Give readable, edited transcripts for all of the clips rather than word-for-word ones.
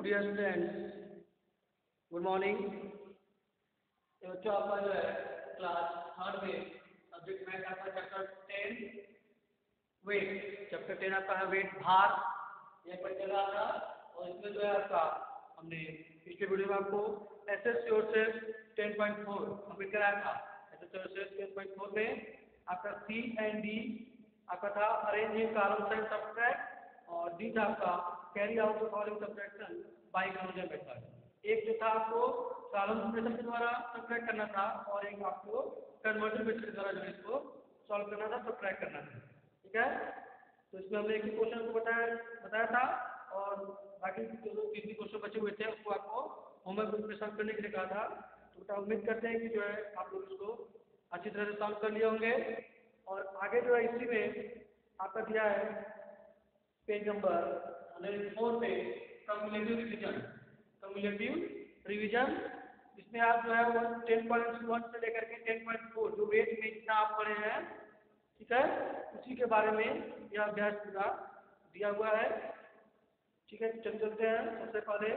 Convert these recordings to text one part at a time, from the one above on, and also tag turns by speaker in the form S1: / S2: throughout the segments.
S1: Dear students, good morning. ये बच्चों आपका जो है क्लास थर्ड में सब्जेक्ट मैथ आपका चैप्टर 10 वेट, चैप्टर 10 आपका है वेट भार, ये पर चल रहा था। और इसमें जो है आपका हमने पिछले वीडियो में आपको एसएस योरसेल्फ 10.4 कंप्लीट कराया था। एसएस योरसेल्फ 10.4 में आपका सी एंड डी आपका था arrange in columns and subtract, और डी था आपका carry out the following subtraction bye conversion method. एक जो था आपको कॉलम्स मेथड के द्वारा सब्ट्रैक्ट करना था और एक आपको कन्वर्जन मेथड के द्वारा जो इसको सॉल्व करना था, सब्ट्रैक्ट करना था। ठीक है, तो इसमें हमने एक ही क्वेश्चन को बताया था और बाकी जो 3 क्वेश्चन बचे हुए थे उसको आपको होमवर्क ग्रुप में सॉल्व करने के लिए कहा था। तो बेटा उम्मीद करते हैं कि जो है आप लोग इसको अच्छी तरह से सॉल्व कर लिए होंगे। और आगे जो है इसी में आपका दिया है पेज नंबर 104 पे कम्युलेटिव रिवीजन। इसमें आप जो है वो 10.1 से लेकर के 10.4 जो वेट में जितना आप पढ़े हैं, ठीक है, उसी के बारे में यह अभ्यास पूरा दिया हुआ है। ठीक है, चलते हैं। सबसे पहले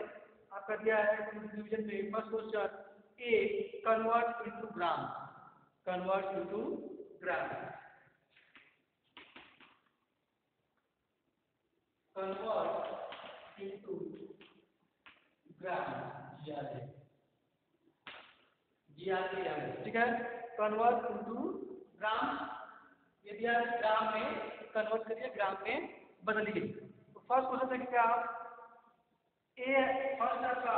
S1: आपका दिया है रिवीजन में first question A convert into gram, convert into gram, convert into gram, ठीक है। कन्वर्ट इनटू ग्राम, ये दिया है ग्राम में कन्वर्ट करिए, ग्राम में बदलिए। तो फर्स्ट क्वेश्चन देखिए आप, ए फर्स्ट आपका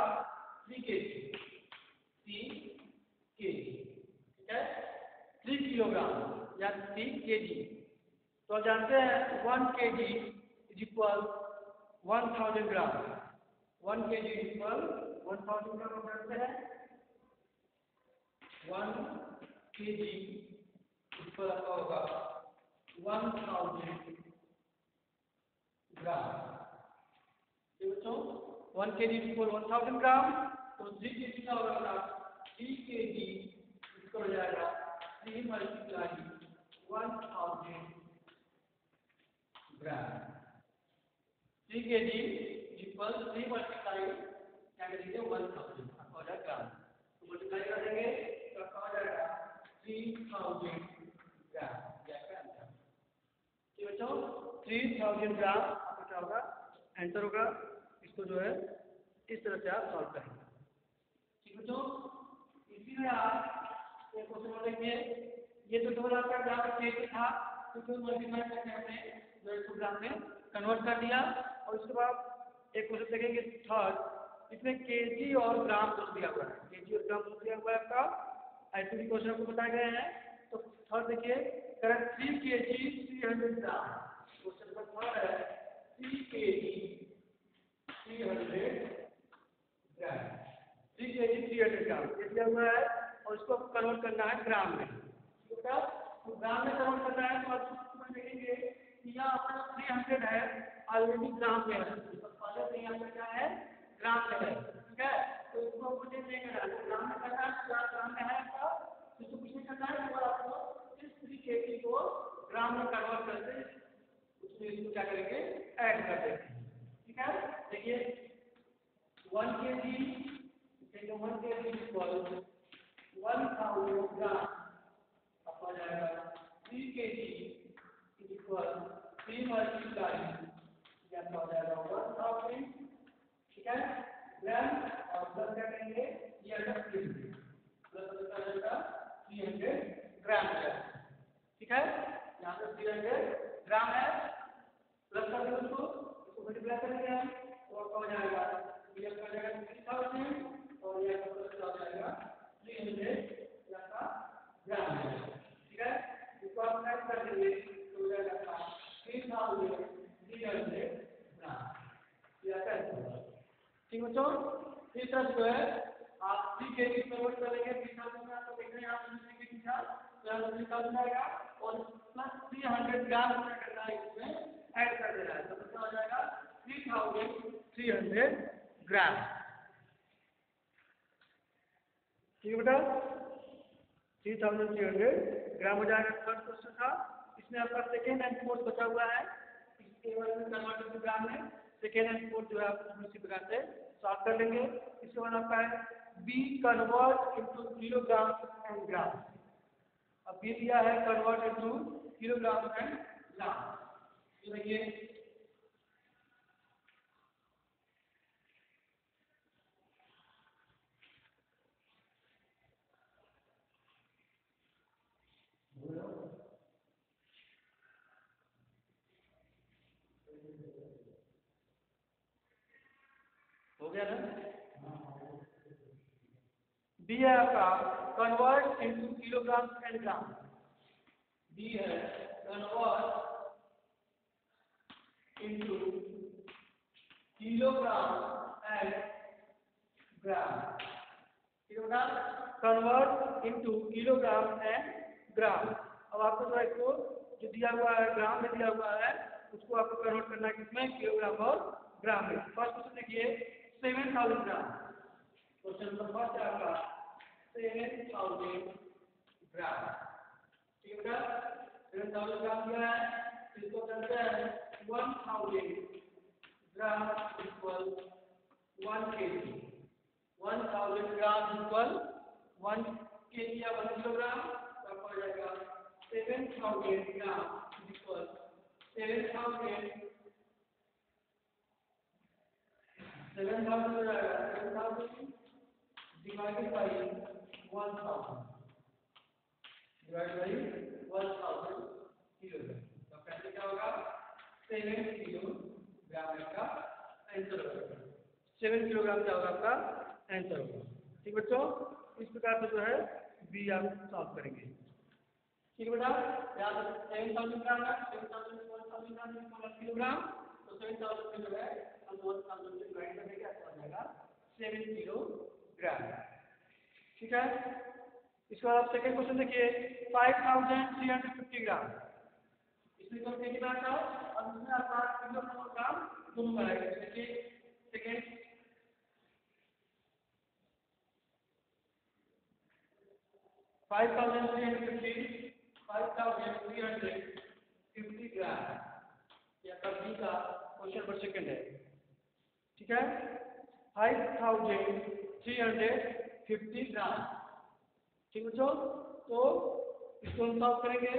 S1: 3 kg, 3 kg, ठीक है, 3 किलोग्राम या 3 kg। तो आप जानते हैं 1 kg is equal 1000 gram, 1 kg is equal 1000 ग्राम। आप जानते हैं 1 kg इक्वल आपका होगा 1000 ग्राम। बच्चों 1 kg इक्वल 1000 ग्राम, तो 3 kg का होगा 3 kg इसको हो जाएगा 3 मल्टीप्लाई 1000 ग्राम। 3 kg इक्वल 3 मल्टीप्लाई क्या करेंगे 1000 आपका हो जाएगा ग्राम। तो मल्टीप्लाई कर देंगे तो आपका हो जाएगा 3000 ग्राम। ठीक बच्चों, 3000 ग्राम आपका क्या होगा आंसर होगा। इसको जो है इस तरह से आप सॉल्व करेंगे। ठीक बच्चों, इसी में आप एक क्वेश्चन देखिए, ये तो टोटल आपका ग्राम केजी था, तो जो मल्टीप्लाई करके हमने जो 100 ग्राम में कन्वर्ट कर दिया। और उसके बाद एक क्वेश्चन देखेंगे थर्ड, इसमें केजी और ग्राम दोनों दिया हुआ है, केजी और ग्राम दोनों दिया हुआ है आपका, ऐसे भी क्वेश्चन आपको बताए गए हैं। तो थर्ड देखिए, करेक्ट 3 kg 300 ग्राम, क्वेश्चन नंबर थर्ड है 3 kg 300 ग्राम, 3 kg 300 ग्राम ये दिया हुआ है और इसको कन्वर्ट करना है ग्राम में। ठीक है, तो ग्राम में कन्वर्ट करना है। तो आप देखेंगे कि यहाँ अपना 300 है ऑलरेडी ग्राम में है, तो पहले से यहाँ पे क्या है ग्राम में है। ठीक है, तो इसको मुझे नहीं करना है, ग्राम में करना है, ग्राम में है आपका, इसको कुछ नहीं करना है, केवल आपको इस 3 kg को ग्राम में कन्वर्ट करके उसमें इसको क्या करेंगे ऐड कर देंगे। ठीक है, देखिए 1 kg इक्वल 1000 ग्राम आपका जाएगा 3 kg इक्वल 3 मल्टीप्लाई या आपका हो जाएगा 1000, ठीक है, ग्राम और प्लस क्या करेंगे ये अंदर 300 प्लस हो जाएगा 300 ग्राम है। ठीक है, यहाँ पर 300 ग्राम है, प्लस कर देंगे उसको मल्टीप्लाई करेंगे हम और हो जाएगा ये आपका जाएगा 3000 और ये आपका प्लस हो जाएगा 300 आपका ग्राम है। ठीक है, इसको आप ऐड कर देंगे तो हो जाएगा आपका 3300 ग्राम। ये आपका आंसर। ठीक बच्चों, इस तरह जो है आप 3 kg कन्वर्ट करेंगे 3000 में, आपको देख रहे हैं आप 3 kg था तो यहाँ 3000 आएगा और प्लस 300 ग्राम क्या करना है इसमें ऐड कर देना है, तो कितना हो जाएगा 3300 ग्राम। ठीक है बेटा, 3300 ग्राम हो जाएगा। थर्ड क्वेश्चन था, इसमें आपका सेकेंड एंड फोर्थ बचा हुआ है, इस टेबल में कन्वर्ट टू ग्राम में सेकेंड एंड फोर्थ जो है आप इसी प्रकार से सॉल्व कर लेंगे। इसके बाद आपका है B convert into kilogram and gram. अब बी दिया है convert into kilogram and gram. ये देखिए हो गया ना। बी है आपका convert into kilogram and gram. B है convert into kilogram and gram. Kilogram convert into kilogram and gram. अब आपको जो है इसको जो दिया हुआ है ग्राम में दिया हुआ है उसको आपको कन्वर्ट करना है किसमें, किलोग्राम और ग्राम में। फर्स्ट क्वेश्चन देखिए 7000 ग्राम। क्वेश्चन नंबर फर्स्ट है आपका 7000 ग्राम। ठीक है, 7000 ग्राम दिया है, इसको करते हैं 1000 ग्राम इक्वल 1 kg। 1000 ग्राम इक्वल 1 kg या 1 किलोग्राम। तो आपको आ जाएगा 7000 ग्राम इक्वल 7000 हो जाएगा 7000 डिवाइडेड बाई 1000 किलोग्राम। तो कैसे क्या होगा 7 किलोग्राम का आंसर होगा। 7 किलोग्राम क्या होगा आपका आंसर होगा। ठीक बच्चों, इस प्रकार से जो है बी आप सॉल्व करेंगे। ठीक बेटा, यहाँ पर 7000 ग्राम है, 7000 ग्राम किलोग्राम। तो 7000 में जो है हम 1000 से डिवाइड करेंगे, आपको आ जाएगा 7 किलोग्राम। ठीक है, इसके बाद आप सेकंड क्वेश्चन देखिए 5350 ग्राम। इसमें तो कितना था, अब इसमें आपका किलोग्राम और ग्राम दोनों आएगा। देखिए सेकंड 5350 ग्राम या कभी का क्वेश्चन नंबर सेकंड है। ठीक है, 5350 ग्राम। ठीक बच्चों, तो इसको हम सॉल्व करेंगे।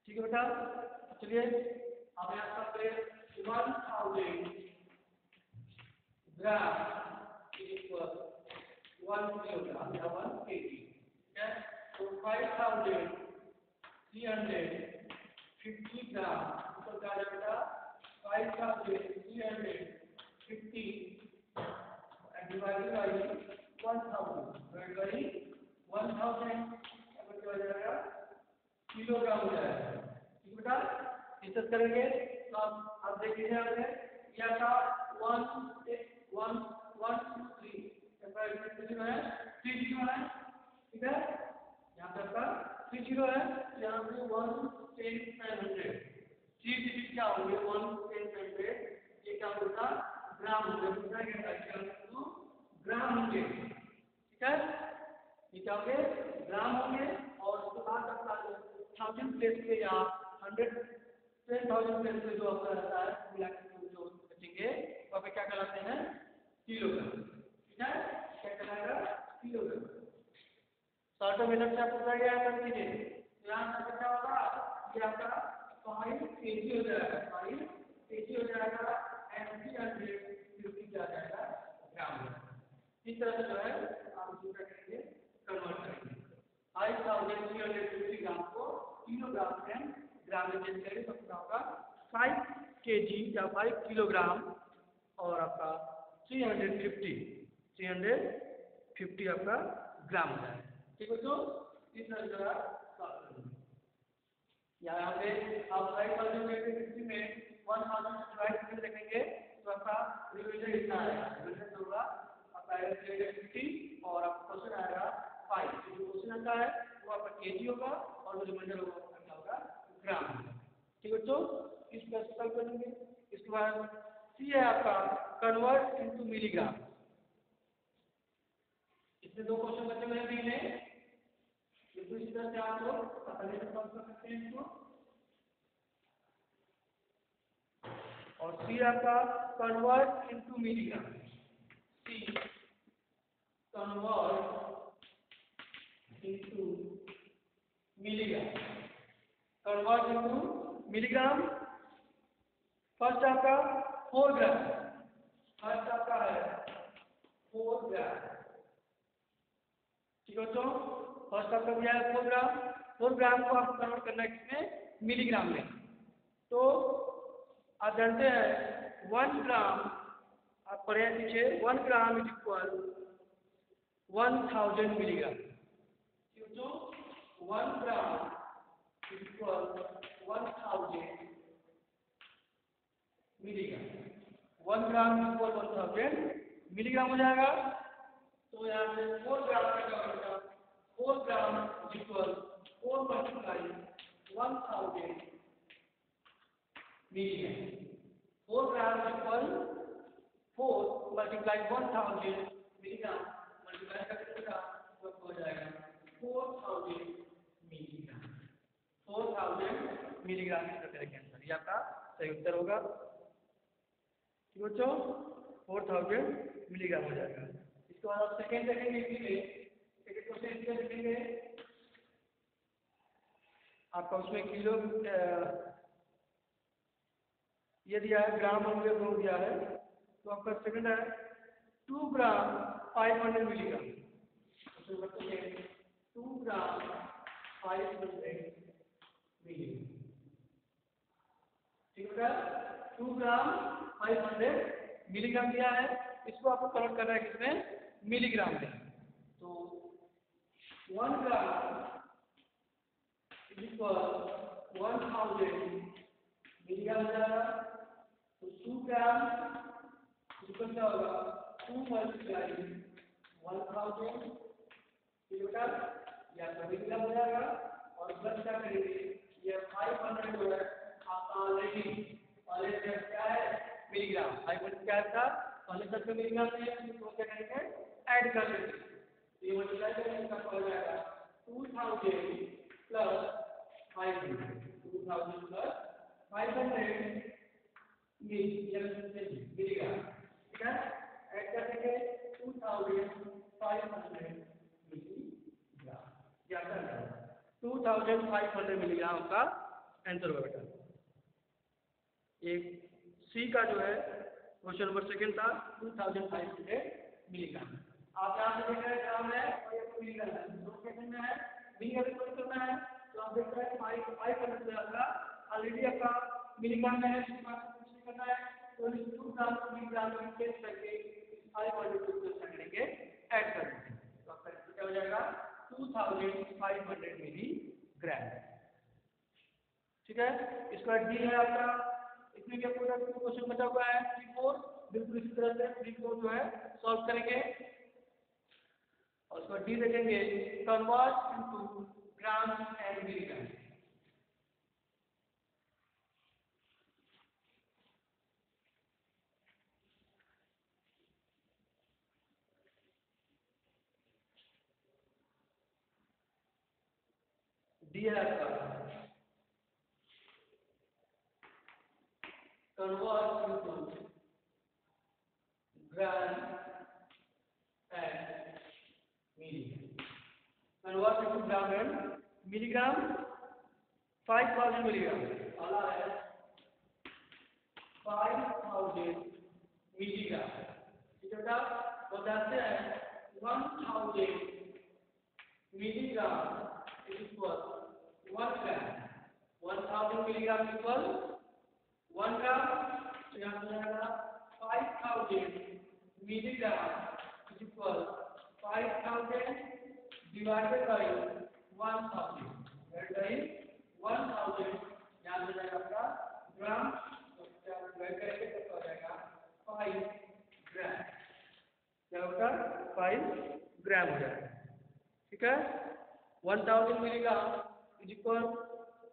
S1: ठीक है बेटा, चलिए अब यहाँ पर 1000 ग्राम इक्वल 1 किलोग्राम या 1 kg। ठीक है, तो 5350 ग्राम इक्वल क्या आ जाएगा 5350 डिवाइडेड बाई 1000 क्या हो जाएगा किलोग्राम हो जाएगा। ठीक बेटा, डिस्कस करेंगे। तो आप देख लीजिए, आपने किया था 1 1 1 2 3 जो है 3 0 है। ठीक है, यहाँ पे आपका 3 0 है, यहाँ पे 1 10 500 3 डिजिट क्या होंगे 1 10 500 ये क्या होगा ग्राम होगा। ग्राम होंगे। ठीक है, ये क्या होंगे ग्राम होंगे। और उसके बाद आपका 1000 प्लेस पे या 10,000 प्लेस पे जो आपका रहता है जो बचेंगे वहाँ पे क्या कहलाते हैं किलोग्राम। ठीक है, क्या कहलाएगा किलोग्राम। शॉर्ट मेथड से आपको बताया गया है, कर लीजिए। तो यहाँ पर क्या होगा ये आपका 5 kg हो जाएगा, 5 kg हो जाएगा एंड 350 क्या आ जाएगा ग्राम। इस तरह से जो है आप इसको क्या करेंगे कन्वर्ट करेंगे। 5350 ग्राम को किलोग्राम में ग्राम में चेंज करेंगे तो क्या होगा 5 kg या 5 किलोग्राम और आपका 350 आपका ग्राम हो जाएगा। ठीक है, तो इस तरह से सॉल्व करेंगे। यहाँ पे आप 5050 में 1000 डिवाइड करके देखेंगे तो आपका रिवीजन इतना आएगा। रिवीजन होगा आपका 350 और आपका क्वेश्चन आएगा 5। जो क्वेश्चन आता है वो आपका केजी होगा और जो रिमाइंडर होगा आपका क्या होगा ग्राम। ठीक है, तो इस तरह से सॉल्व करेंगे। इसके बाद सी है आपका कन्वर्ट इनटू मिलीग्राम। इसमें 2 क्वेश्चन बचे हुए हैं बी में, बिल्कुल इसी तरह से आप लोग आसानी से सॉल्व कर सकते हैं इसको। और सी आपका convert into milligram, see convert into milligram, convert into milligram. First आपका 4 ग्राम, फर्स्ट आपका है 4 ग्राम, ठीक है बच्चों। फर्स्ट आपका दिया है 4 ग्राम, 4 ग्राम को आपको कन्वर्ट करना है किसमें, मिलीग्राम में। तो आप जानते हैं 1 ग्राम, आप पढ़े पीछे 1 ग्राम इज इक्वल 1000 मिलीग्राम, ठीक है बच्चों। 1 gram is equal 1000 milligram, 1 gram is equal 1000 milligram हो जाएगा। तो यहाँ पे 4 ग्राम का क्या होगा, 4 gram is equal 4 multiply 1000 milligram, 4 gram is equal 4 multiply 1000 milligram, multiply करके तो हो जाएगा 4000 मिलीग्राम, 4000 मिलीग्राम इसका करेक्ट आंसर, ये आपका सही उत्तर होगा, ठीक है बच्चों। 4000 मिलीग्राम हो जाएगा। इसके बाद आप सेकेंड देखेंगे, सेकेंड क्वेश्चन इसमें देखेंगे आपका, उसमें किलो ये दिया है, ग्राम और ग्राम दिया है। तो आपका सेकंड है 2 ग्राम 500 मिलीग्राम, तो बताइए 2 ग्राम 500 मिलीग्राम, ठीक है। 2 ग्राम 500 मिलीग्राम दिया है, इसको आपको कन्वर्ट करना है किसमें, मिलीग्राम में। तो 1 ग्राम इज इक्वल 1000 मिलीग्राम हो जाएगा। तो 2 ग्राम इक्वल क्या होगा, 2 मल्टीप्लाई 1000 किलोग्राम, या मिलीग्राम हो जाएगा। और प्लस क्या करेंगे, ये 500 जो है आपका ऑलरेडी क्या है, मिलीग्राम, 500 क्या था पहले तक में मिलीग्राम है, तो क्या करेंगे ऐड कर देंगे, ये मल्टीप्लाई करेंगे तब हो जाएगा 2000 प्लस 500, 2000 प्लस 500 मिलीग्राम, ठीक है। ऐड कर देंगे 2500 मिलीग्राम, या 2500 मिलीग्राम का आंसर होगा बेटा। एक सी का जो है क्वेश्चन नंबर सेकंड था 2500 मिलीग्राम। आप यहाँ से देख रहे हैं ग्राम है और ये मिलीग्राम है, दो सेकंड में है, मिलीग्राम को करना है। तो आप देख रहे हैं 500 आपका ऑलरेडी आपका मिलीग्राम में है, इसके बाद कुछ नहीं करना है। तो इस 2 ग्राम को मिलीग्राम में चेंज करके 500 को क्या करेंगे ऐड कर देंगे, तो आपका क्या हो जाएगा 2500 मिलीग्राम, ठीक है। इसका डी है आपका, इसमें क्या पूरा क्वेश्चन बचा हुआ है 3-4, बिल्कुल इसी तरह से 3-4 जो है सॉल्व करेंगे। और उसका डी देखेंगे convert into gram and milligram, D है आपका convert into gram and milligram, convert into gram and milligram, 5000 milligram वाला है 5000 मिलीग्राम, ठीक है बेटा। तो जानते हैं 1000 milligram is equal 1 gram, 1000 milligram equal 1 ग्राम, तो यहाँ हो जाएगा 5000 milligram is equal 5000 divided by 1000, divided by 1000, यहाँ हो जाएगा आपका ग्राम, तो क्या डिवाइड करेंगे तो हो जाएगा 5 ग्राम, क्या होगा 5 ग्राम हो जाएगा, ठीक है। 1000 मिलीग्राम इज इक्वल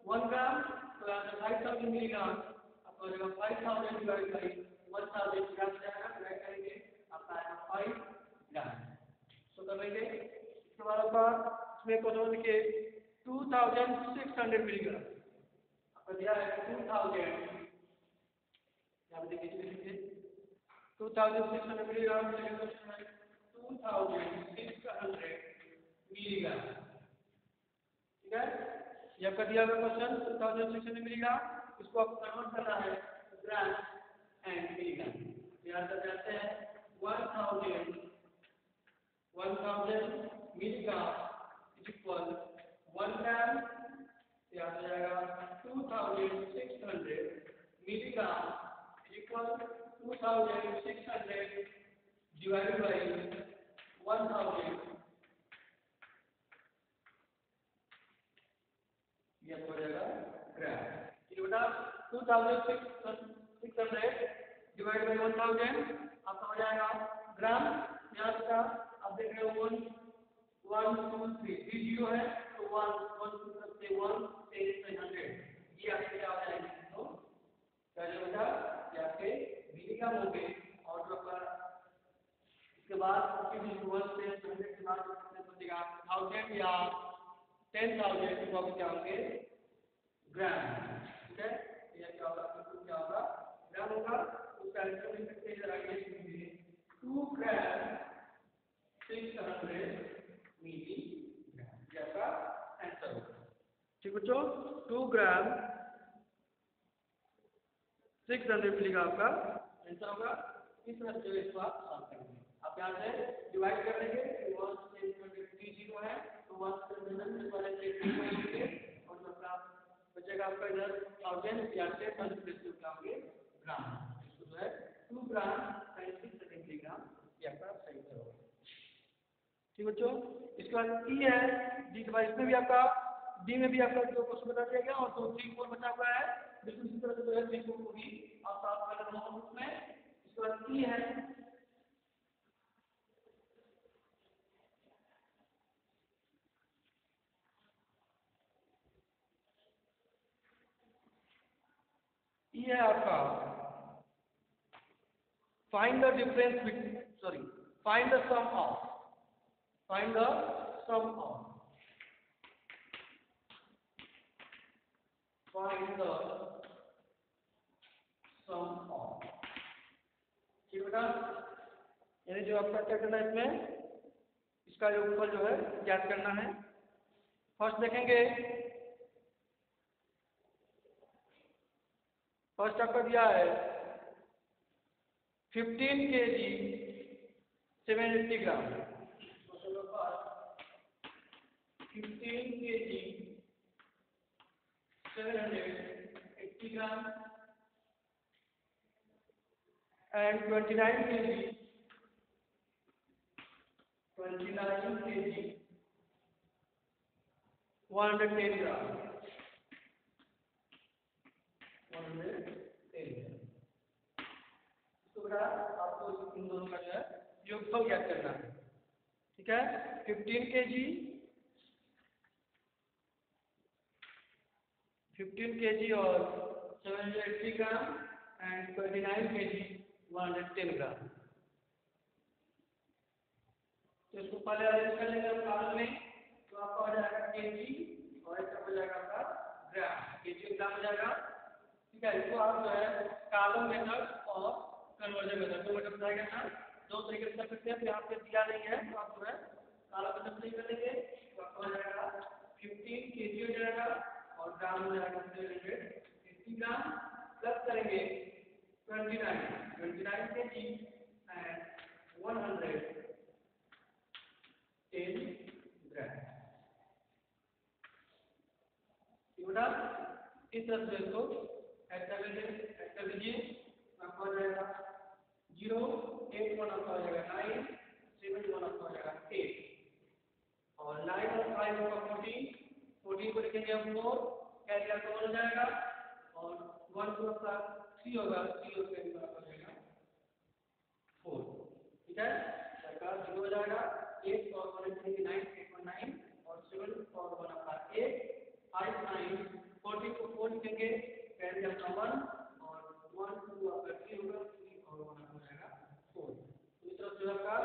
S1: 1 ग्राम, तो यहाँ से 5000 मिलीग्राम आपका हो जाएगा 5000 डिवाइड बाई 1000 ग्राम जाएगा, डिवाइड करेंगे आपका आएगा 5 ग्राम। तो करेंगे। इसके बाद आपका इसमें क्वेश्चन देखिए 2600 मिलीग्राम आपका दिया है 2000, यहाँ देखिए 2600 मिलीग्राम 2600 मिलीग्राम, ठीक है। ये आपका दिया हुआ क्वेश्चन 2600 मिलीग्राम, इसको आपको कन्वर्ट करना है ग्राम एंड मिलीग्राम। यहाँ कर जाते हैं 1000 मिलीग्राम इज इक्वल 1 ग्राम, यहाँ हो जाएगा 2600 milligram is equal 2600 divided by 1000, ये हो जाएगा ग्राम। ठीक है बेटा, 2600 डिवाइड बाई 1000 आपका हो जाएगा ग्राम। यहाँ का आप देख रहे हो 1 2 3 जीरो है तो 1 1 से 1 से 100, ये आपके क्या हो जाएंगे, तो क्या जो बेटा ये आपके मिलीग्राम हो गए। और जो आपका इसके बाद 1 से 100 के बाद बचेगा 1000 या 10,000 तो आपके क्या होंगे ग्राम, ठीक है। ये क्या होगा, क्या होगा ग्राम होगा। उसका आंसर लिख सकते हैं, जरा ये सुनिए 2 ग्राम 600 मिलीग्राम, ये आपका आंसर होगा। ठीक बच्चों, 2 ग्राम 600 मिलीग्राम का आंसर होगा। इस तरह से इसको आप सॉल्व करेंगे। आप यहाँ से डिवाइड कर लेंगे, 1 से 30 है तो 1 से 100 वाले से 3 लेंगे और जो आपका बचेगा आपका इधर 1000 या 10,000 ग्राम, इसको जो है 2 ग्राम 600 मिलीग्राम, ये आपका सही उत्तर होगा। ठीक बच्चों, इसके बाद ई है डी के बाद इसमें भी आपका डी में भी आपका जो क्वेश्चन बता दिया गया और 2 3 4 बचा हुआ है, बिल्कुल इसी तरह से जो है 3 4 को भी आप साफ कर लेना नोटबुक में। इसके बाद ई है ये आपका find the difference between find the sum of find the sum of ठीक बेटा, यानी जो आपका क्या करना है इसमें इसका योगफल जो है ज्ञात करना है। फर्स्ट देखेंगे, फर्स्ट आपका दिया है 15 kg 780 gram, 15 kg 780 gram and 29 kg 110 ग्राम 110 ग्राम। तो बेटा आपको इन दोनों का जो है योगफल ज्ञात करना है, ठीक है। 15 kg और 780 ग्राम एंड 29 kg 110 ग्राम। तो इसको पहले अरेंज कर लेंगे हम कॉलम में, तो आपका हो जाएगा केजी और इसका हो जाएगा आपका ग्राम, केजी ग्राम हो जाएगा, ठीक है। इसको आप जो है कॉलम मेथड और कन्वर्जन मेथड दो मेथड बताएगा ना, दो तरीके से कर सकते हैं। तो यहाँ पे दिया नहीं है तो आप जो है कॉलम मेथड से कर लेंगे, तो आपका हो जाएगा 15 kg हो जाएगा और ग्राम हो जाएगा 780 ग्राम, प्लस करेंगे 29 kg एंड 110 ग्राम। बेटा इस तरह से इसको ऐड कर लीजिए, आपका हो जाएगा 0 8 1 आपका हो जाएगा 9 7 1 आपका हो जाएगा 8 और 9 और 5 आपका 14 को लिखेंगे हम 4 कैरी आपका 1 हो जाएगा और 1 को आपका 3 होगा, 3 और 3 आपका हो जाएगा 4, ठीक है। आपका 0 हो जाएगा 8 और 1 लिखेंगे 9 8 1 9 और 7 और 1 आपका 8 5 9 14 को 4 लिखेंगे कैरी आपका 1 और 1 2 आपका 3 होगा 3 और 1 हो जाएगा 4। तो इस तरह से आपका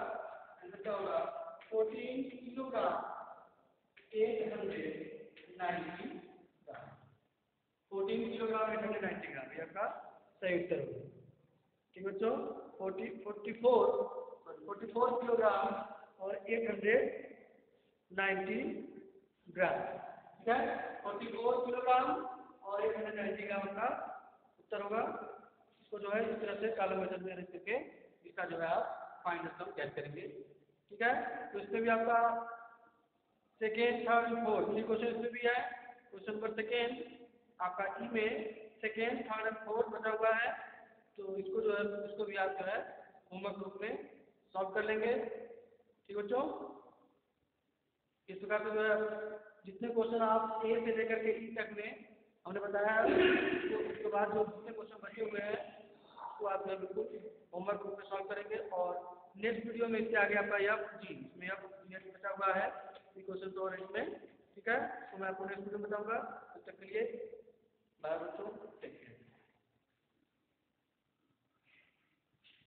S1: आंसर क्या होगा 14 14 किलोग्राम 890 ग्राम। 14 किलोग्राम 890 ग्राम ये आपका सही उत्तर होगा। ठीक बच्चों, 44 किलोग्राम और 890 ग्राम। ठीक है, 44 किलोग्राम और 890 ग्राम का उत्तर होगा। इसको जो है इस तरह से कॉलम मेथड में रख करके इसका जो है आप फाइनल सम ज्ञात करेंगे। ठीक है, तो इसमें भी आपका सेकेंड, थर्ड, फोर्थ ये क्वेश्चन इसमें भी है। क्वेश्चन नंबर सेकेंड आपका ई में सेकेंड, थर्ड एंड फोर्थ बचा हुआ है, तो इसको जो है इसको भी आप जो है होमवर्क ग्रुप में सॉल्व कर लेंगे। ठीक बच्चों, इस प्रकार से जो है जितने क्वेश्चन आप ए से लेकर के ई तक में हमने बताया है, तो उसके बाद जो जितने क्वेश्चन बचे हुए हैं उसको आप जो है बिल्कुल होमवर्क ग्रुप में सॉल्व करेंगे। और नेक्स्ट वीडियो में इसके आगे आपका यह जी इसमें यह बचा हुआ है ये क्वेश्चन तो और इसमें। ठीक है, तो मैं आपको नेक्स्ट वीडियो में बताऊंगा। तब तक के लिए बाय बच्चों, टेक केयर।